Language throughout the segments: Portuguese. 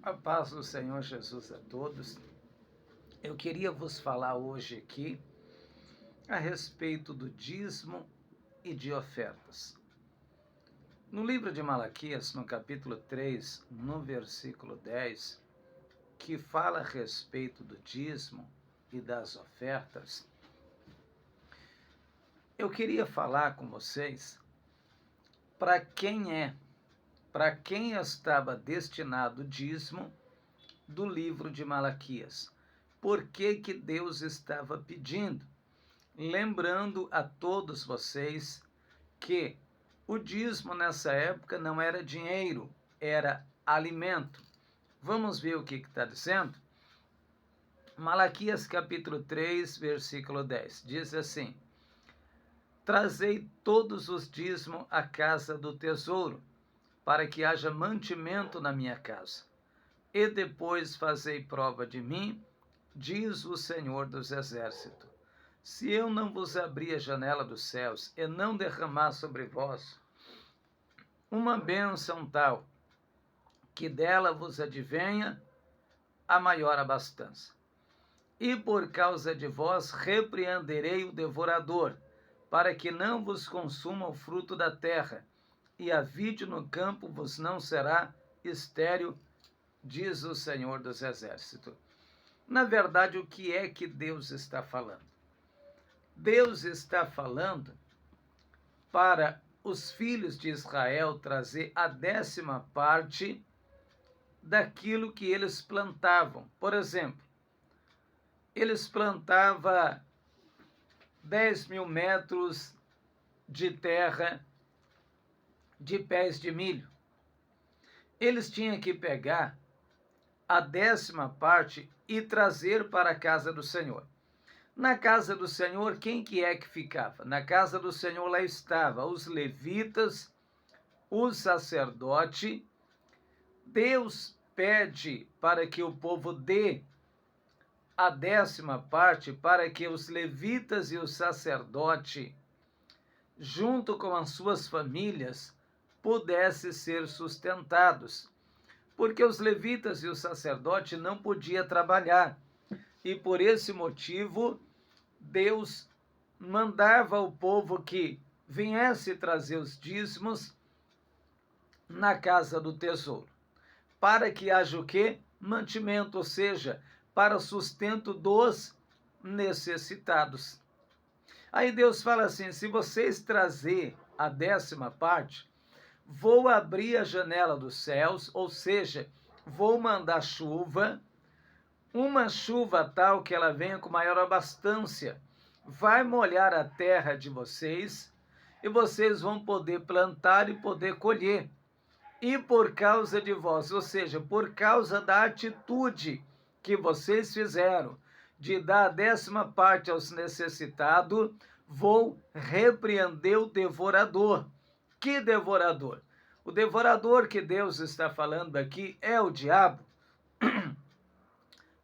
A paz do Senhor Jesus a todos. Eu queria vos falar hoje aqui a respeito do dízimo e de ofertas. No livro de Malaquias, no capítulo 3, no versículo 10, que fala a respeito do dízimo e das ofertas, eu queria falar com vocês para quem estava destinado o dízimo do livro de Malaquias. Por que Deus estava pedindo? Lembrando a todos vocês que o dízimo nessa época não era dinheiro, era alimento. Vamos ver o que está dizendo? Malaquias capítulo 3, versículo 10, diz assim: Trazei todos os dízimos à casa do tesouro, para que haja mantimento na minha casa. E depois fazei prova de mim, diz o Senhor dos Exércitos. Se eu não vos abrir a janela dos céus e não derramar sobre vós uma bênção tal, que dela vos advenha a maior abastança. E por causa de vós repreenderei o devorador, para que não vos consuma o fruto da terra, e a vide no campo vos não será estéril, diz o Senhor dos Exércitos. Na verdade, o que é que Deus está falando? Deus está falando para os filhos de Israel trazer a 10ª parte daquilo que eles plantavam. Por exemplo, eles plantavam 10.000 metros de terra de pés de milho. Eles tinham que pegar a 10ª parte e trazer para a casa do Senhor. Na casa do Senhor, quem que é que ficava? Na casa do Senhor lá estava os levitas, o sacerdote. Deus pede para que o povo dê a 10ª parte para que os levitas e o sacerdote, junto com as suas famílias, pudessem ser sustentados. Porque os levitas e o sacerdote não podiam trabalhar. E por esse motivo, Deus mandava ao povo que viesse trazer os dízimos na casa do tesouro. Para que haja o quê? Mantimento, ou seja, para sustento dos necessitados. Aí Deus fala assim: se vocês trazer a 10ª parte, vou abrir a janela dos céus, ou seja, vou mandar chuva, uma chuva tal que ela venha com maior abastança, vai molhar a terra de vocês e vocês vão poder plantar e poder colher. E por causa de vós, ou seja, por causa da atitude que vocês fizeram de dar a 10ª parte aos necessitados, vou repreender o devorador. Que devorador? O devorador que Deus está falando aqui é o diabo,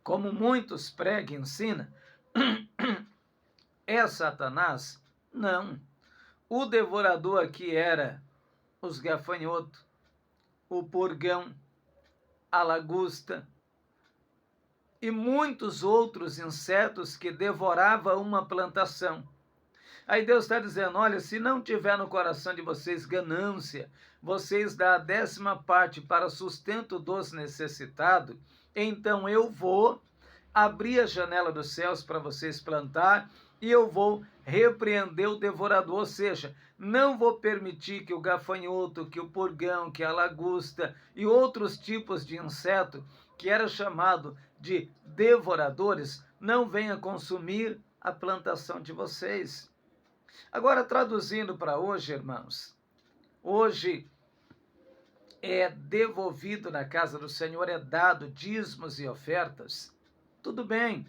como muitos pregam e ensinam. É Satanás? Não. O devorador aqui era os gafanhotos, o purgão, a lagosta e muitos outros insetos que devoravam uma plantação. Aí Deus está dizendo: olha, se não tiver no coração de vocês ganância, vocês dão a 10ª parte para sustento dos necessitados, então eu vou abrir a janela dos céus para vocês plantar e eu vou repreender o devorador, ou seja, não vou permitir que o gafanhoto, que o purgão, que a lagosta e outros tipos de inseto, que era chamado de devoradores, não venha consumir a plantação de vocês. Agora, traduzindo para hoje, irmãos, hoje é devolvido na casa do Senhor, é dado dízimos e ofertas, tudo bem.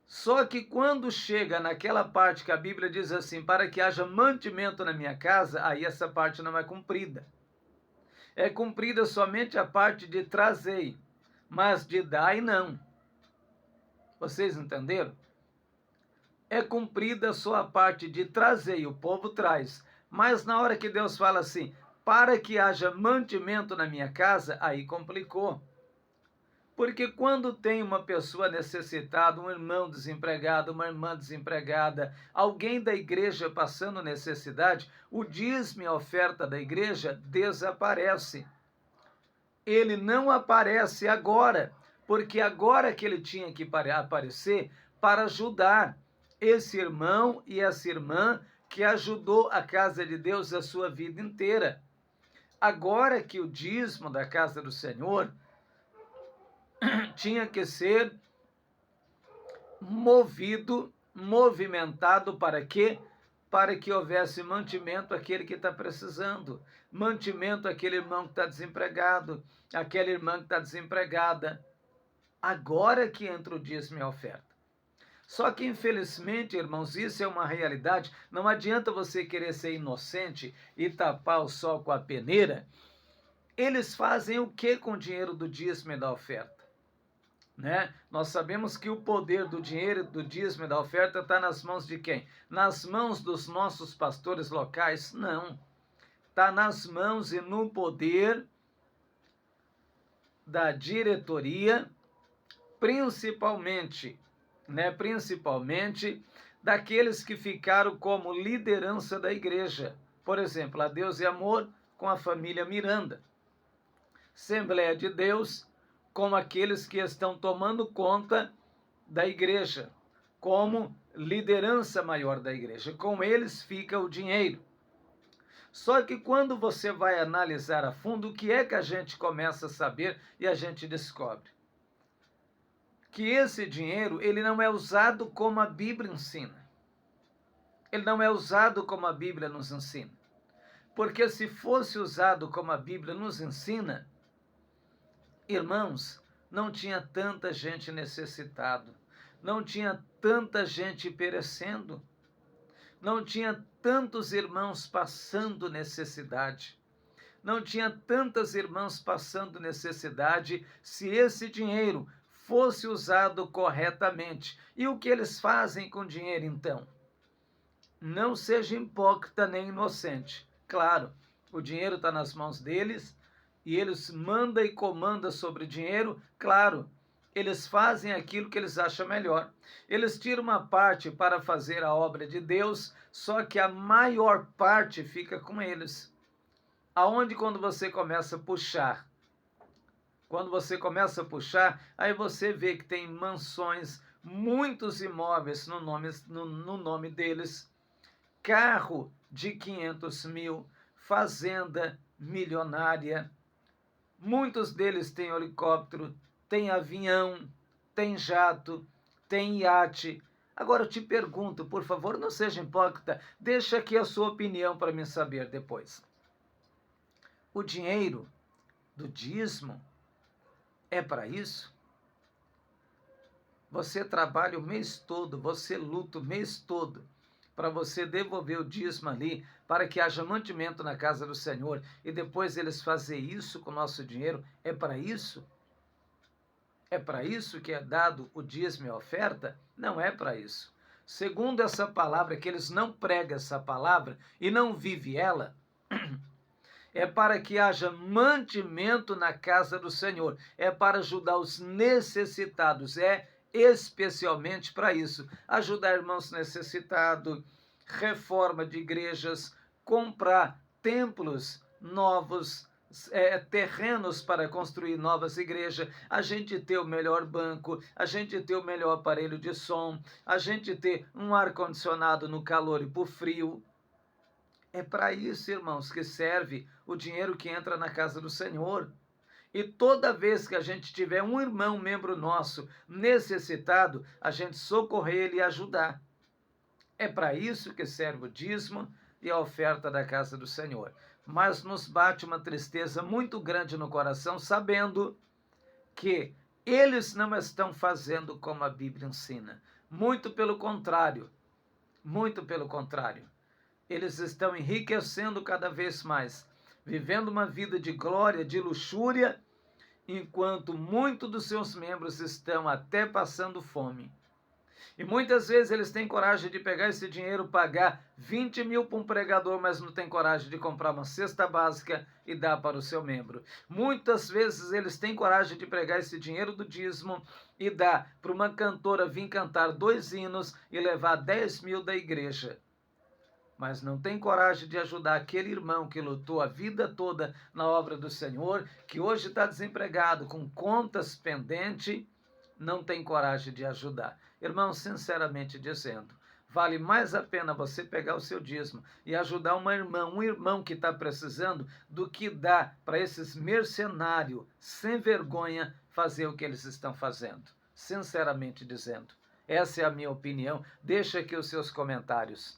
Só que quando chega naquela parte que a Bíblia diz assim, para que haja mantimento na minha casa, aí essa parte não é cumprida. É cumprida somente a parte de trazer, mas de dar não. Vocês entenderam? É cumprida só a parte de trazer, o povo traz. Mas na hora que Deus fala assim, para que haja mantimento na minha casa, aí complicou. Porque quando tem uma pessoa necessitada, um irmão desempregado, uma irmã desempregada, alguém da igreja passando necessidade, o dízimo e a oferta da igreja desaparece. Ele não aparece agora, porque agora que ele tinha que aparecer para ajudar esse irmão e essa irmã que ajudou a casa de Deus a sua vida inteira. Agora que o dízimo da casa do Senhor tinha que ser movimentado para quê? Para que houvesse mantimento àquele que está precisando, mantimento àquele irmão que está desempregado, aquela irmã que está desempregada. Agora que entra o dízimo e a oferta. Só que, infelizmente, irmãos, isso é uma realidade. Não adianta você querer ser inocente e tapar o sol com a peneira. Eles fazem o que com o dinheiro do dízimo e da oferta? Né? Nós sabemos que o poder do dinheiro, do dízimo e da oferta está nas mãos de quem? Nas mãos dos nossos pastores locais? Não. Está nas mãos e no poder da diretoria, principalmente daqueles que ficaram como liderança da igreja. Por exemplo, a Deus e Amor com a família Miranda. Assembleia de Deus como aqueles que estão tomando conta da igreja, como liderança maior da igreja. Com eles fica o dinheiro. Só que quando você vai analisar a fundo, o que é que a gente começa a saber e a gente descobre? Que esse dinheiro, ele não é usado como a Bíblia ensina. Ele não é usado como a Bíblia nos ensina. Porque se fosse usado como a Bíblia nos ensina, irmãos, não tinha tanta gente necessitada, não tinha tanta gente perecendo, não tinha tantos irmãos passando necessidade, não tinha tantas irmãs passando necessidade se esse dinheiro fosse usado corretamente. E o que eles fazem com o dinheiro, então? Não seja hipócrita nem inocente. Claro, o dinheiro está nas mãos deles, e eles mandam e comandam sobre o dinheiro, claro, eles fazem aquilo que eles acham melhor. Eles tiram uma parte para fazer a obra de Deus, só que a maior parte fica com eles. Aonde quando você começa a puxar? Quando você começa a puxar, aí você vê que tem mansões, muitos imóveis no nome deles, carro de 500 mil, fazenda milionária. Muitos deles têm helicóptero, têm avião, têm jato, têm iate. Agora eu te pergunto, por favor, não seja hipócrita, deixa aqui a sua opinião para me saber depois. O dinheiro do dízimo é para isso? Você trabalha o mês todo, você luta o mês todo para você devolver o dízimo ali, para que haja mantimento na casa do Senhor, e depois eles fazem isso com o nosso dinheiro. É para isso? É para isso que é dado o dízimo e a oferta? Não é para isso. Segundo essa palavra, que eles não pregam essa palavra e não vivem ela, é para que haja mantimento na casa do Senhor, é para ajudar os necessitados, é especialmente para isso, ajudar irmãos necessitados, reforma de igrejas, comprar templos novos, terrenos para construir novas igrejas, a gente ter o melhor banco, a gente ter o melhor aparelho de som, a gente ter um ar-condicionado no calor e para o frio. É para isso, irmãos, que serve o dinheiro que entra na casa do Senhor. E toda vez que a gente tiver um irmão, membro nosso, necessitado, a gente socorrer ele e ajudar. É para isso que serve o dízimo e a oferta da casa do Senhor. Mas nos bate uma tristeza muito grande no coração, sabendo que eles não estão fazendo como a Bíblia ensina. Muito pelo contrário. Muito pelo contrário. Eles estão enriquecendo cada vez mais, vivendo uma vida de glória, de luxúria, enquanto muitos dos seus membros estão até passando fome. E muitas vezes eles têm coragem de pegar esse dinheiro, pagar 20 mil para um pregador, mas não tem coragem de comprar uma cesta básica e dar para o seu membro. Muitas vezes eles têm coragem de pegar esse dinheiro do dízimo e dar para uma cantora vir cantar 2 hinos e levar 10 mil da igreja. Mas não tem coragem de ajudar aquele irmão que lutou a vida toda na obra do Senhor, que hoje está desempregado, com contas pendentes, não tem coragem de ajudar. Irmão, sinceramente dizendo, vale mais a pena você pegar o seu dízimo e ajudar uma irmã, um irmão que está precisando, do que dar para esses mercenários sem vergonha fazer o que eles estão fazendo. Sinceramente dizendo. Essa é a minha opinião. Deixa aqui os seus comentários.